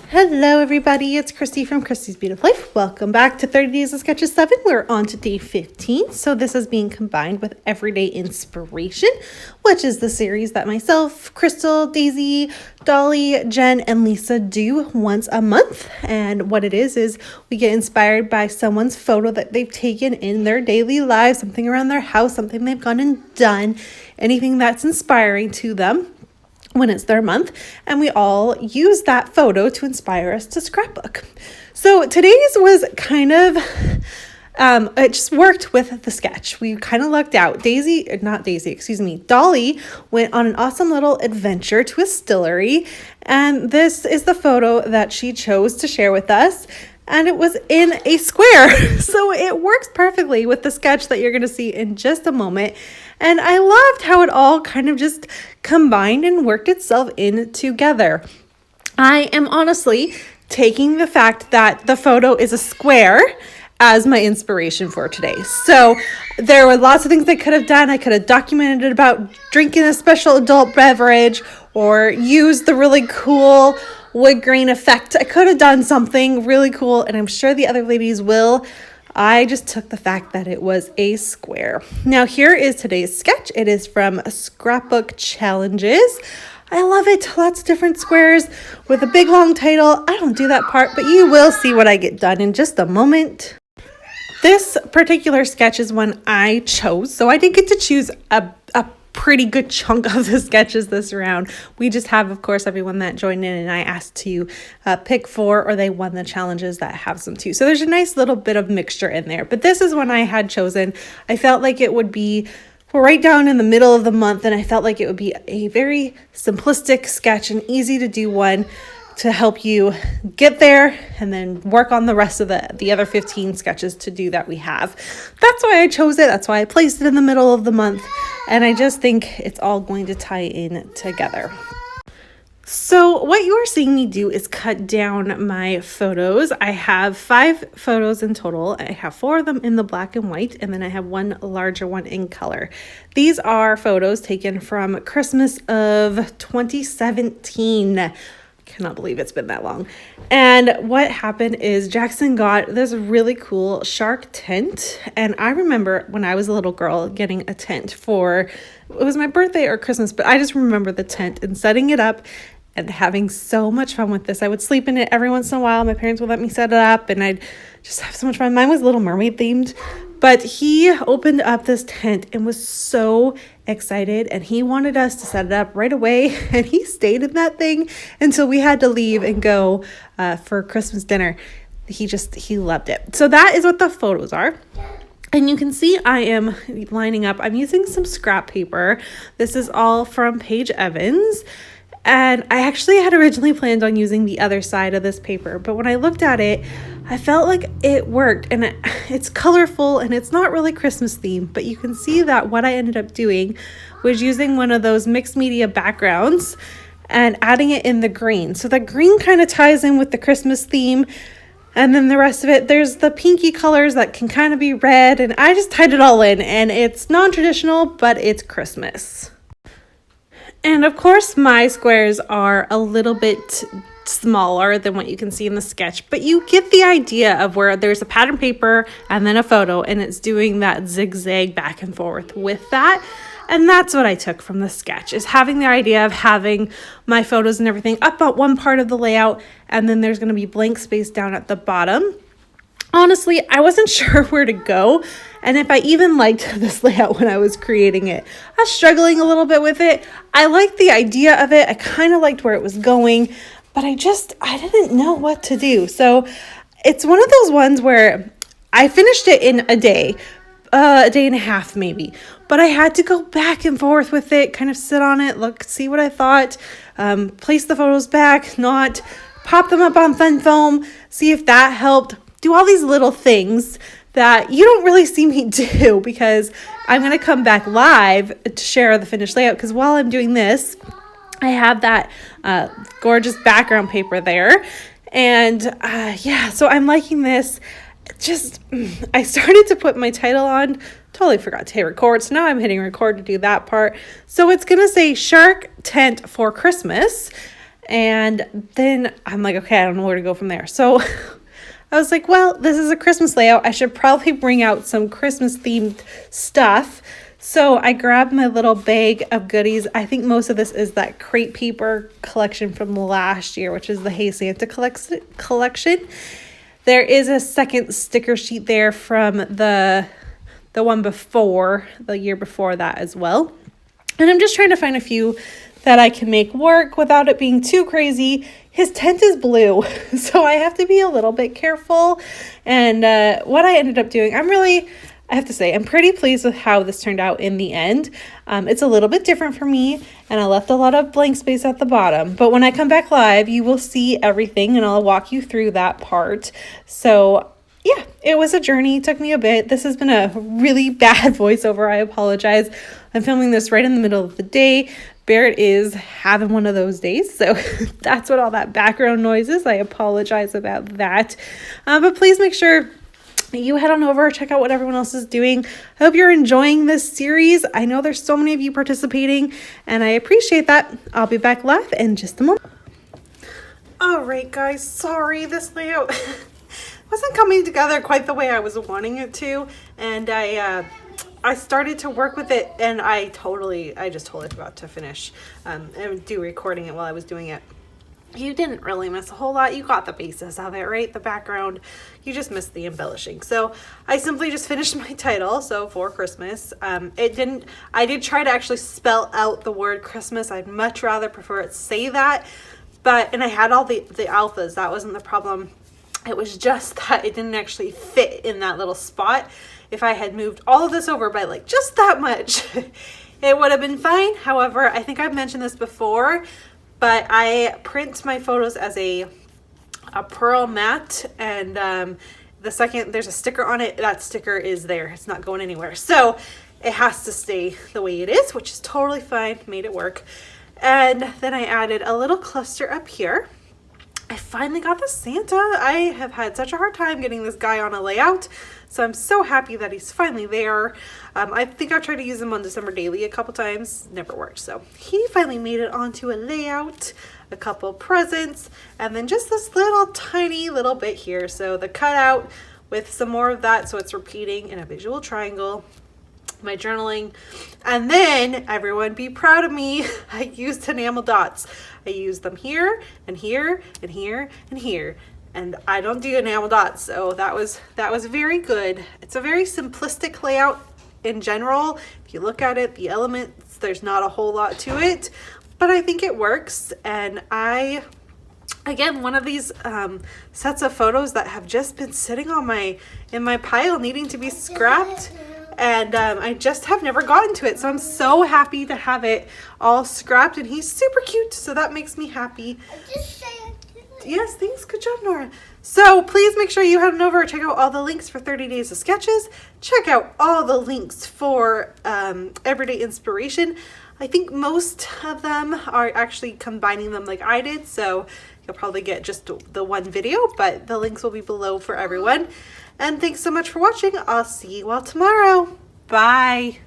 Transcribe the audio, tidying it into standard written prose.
Hello everybody, it's Christy from Christy's Beautiful Life. Welcome back to 30 Days of Sketches 7. We're on to day 15. So this is being combined with Everyday Inspiration, which is the series that myself, Crystal, Daisy, Dolly, Jen, and Lisa do once a month. And what it is we get inspired by someone's photo that they've taken in their daily lives, something around their house, something they've gone and done, anything that's inspiring to them when it's their month, and we all use that photo to inspire us to scrapbook. So today's was kind of it just worked with the sketch. We kind of lucked out. Dolly went on an awesome little adventure to a distillery, and this is the photo that she chose to share with us. And it was in a square. So it works perfectly with the sketch that you're going to see in just a moment. And I loved how it all kind of just combined and worked itself in together. I am honestly taking the fact that the photo is a square as my inspiration for today. So there were lots of things I could have done. I could have documented it about drinking a special adult beverage or used the really cool wood grain effect. I could have done something really cool, and I'm sure the other ladies will. I just took the fact that it was a square. Now here is today's sketch. It is from Scrapbook Challenges. I love it. Lots of different squares with a big long title. I don't do that part, but you will see what I get done in just a moment. This particular sketch is one I chose, so I did get to choose a pretty good chunk of the sketches this round. We just have, of course, everyone that joined in, and I asked to pick 4, or they won the challenges that have some too. So there's a nice little bit of mixture in there, but this is one I had chosen. I felt like it would be right down in the middle of the month, and I felt like it would be a very simplistic sketch, an easy to do one to help you get there and then work on the rest of the other 15 sketches to do that we have. That's why I chose it. That's why I placed it in the middle of the month. And I just think it's all going to tie in together. So what you are seeing me do is cut down my photos. I have 5 photos in total. I have 4 of them in the black and white, and then I have 1 larger one in color. These are photos taken from Christmas of 2017. Cannot believe it's been that long. And what happened is Jackson got this really cool shark tent, and I remember when I was a little girl getting a tent for, it was my birthday or Christmas, but I just remember the tent and setting it up and having so much fun with this. I would sleep in it every once in a while. My parents would let me set it up, and I'd just have so much fun. Mine was Little Mermaid themed, but he opened up this tent and was so excited, and he wanted us to set it up right away, and he stayed in that thing until we had to leave and go for Christmas dinner. He loved it. So that is what the photos are. And you can see I am lining up. I'm using some scrap paper. This is all from Paige Evans. And I actually had originally planned on using the other side of this paper, but when I looked at it, I felt like it worked, and it's colorful and it's not really Christmas themed, but you can see that what I ended up doing was using one of those mixed media backgrounds and adding it in the green. So the green kind of ties in with the Christmas theme, and then the rest of it, there's the pinky colors that can kind of be red, and I just tied it all in, and it's non-traditional, but it's Christmas. And of course, my squares are a little bit smaller than what you can see in the sketch, but you get the idea of where there's a pattern paper and then a photo, and it's doing that zigzag back and forth with that. And that's what I took from the sketch, is having the idea of having my photos and everything up at one part of the layout, and then there's going to be blank space down at the bottom. Honestly, I wasn't sure where to go, and if I even liked this layout when I was creating it. I was struggling a little bit with it. I liked the idea of it. I kind of liked where it was going, but I didn't know what to do. So it's one of those ones where I finished it in a day and a half maybe, but I had to go back and forth with it, kind of sit on it, look, see what I thought, place the photos back, not pop them up on fun foam, see if that helped. Do all these little things that you don't really see me do, because I'm going to come back live to share the finished layout, because while I'm doing this, I have that gorgeous background paper there. And so I'm liking this. I started to put my title on, totally forgot to hit record. So now I'm hitting record to do that part. So it's going to say Shark Tent for Christmas. And then I'm like, okay, I don't know where to go from there. So I was like, well, this is a Christmas layout. I should probably bring out some Christmas themed stuff. So I grabbed my little bag of goodies. I think most of this is that crepe paper collection from last year, which is the Hey Santa collection. There is a second sticker sheet there from the one before, the year before that as well. And I'm just trying to find a few that I can make work without it being too crazy. His tent is blue, so I have to be a little bit careful. And what I ended up doing, I have to say, I'm pretty pleased with how this turned out in the end. It's a little bit different for me, and I left a lot of blank space at the bottom. But when I come back live, you will see everything, and I'll walk you through that part. So yeah, it was a journey. It took me a bit. This has been a really bad voiceover. I apologize. I'm filming this right in the middle of the day. Barrett is having one of those days, so that's what all that background noise is. I apologize about that. But please make sure you head on over, check out what everyone else is doing. I hope you're enjoying this series. I know there's so many of you participating, and I appreciate that. I'll be back live in just a moment. All right, guys, sorry, this layout wasn't coming together quite the way I was wanting it to, and I started to work with it, and I just totally forgot to finish and do recording it while I was doing it. You didn't really miss a whole lot. You got the basis of it, right? The background, you just missed the embellishing. So I simply just finished my title, so for Christmas. I did try to actually spell out the word Christmas. I'd much rather prefer it say that, and I had all the alphas. That wasn't the problem. It was just that it didn't actually fit in that little spot. If I had moved all of this over by like just that much, it would have been fine. However, I think I've mentioned this before, but I print my photos as a pearl matte, and the second there's a sticker on it, that sticker is there. It's not going anywhere. So it has to stay the way it is, which is totally fine. Made it work. And then I added a little cluster up here. I finally got the Santa. I have had such a hard time getting this guy on a layout, so I'm so happy that he's finally there. I think I tried to use him on December Daily a couple times, never worked. So he finally made it onto a layout, a couple presents, and then just this little tiny little bit here. So the cutout with some more of that, so it's repeating in a visual triangle. My journaling, and then everyone be proud of me. I used enamel dots. I used them here and here and here and here, and I don't do enamel dots, so that was very good. It's a very simplistic layout in general. If you look at it, the elements, there's not a whole lot to it, but I think it works. And again, one of these sets of photos that have just been sitting on in my pile needing to be scrapped. And I just have never gotten to it. So I'm so happy to have it all scrapped, and he's super cute. So that makes me happy. Yes, thanks. Good job, Nora. So please make sure you head on over, check out all the links for 30 Days of Sketches. Check out all the links for Everyday Inspiration. I think most of them are actually combining them like I did. So you'll probably get just the one video, but the links will be below for everyone. And thanks so much for watching. I'll see you all tomorrow. Bye.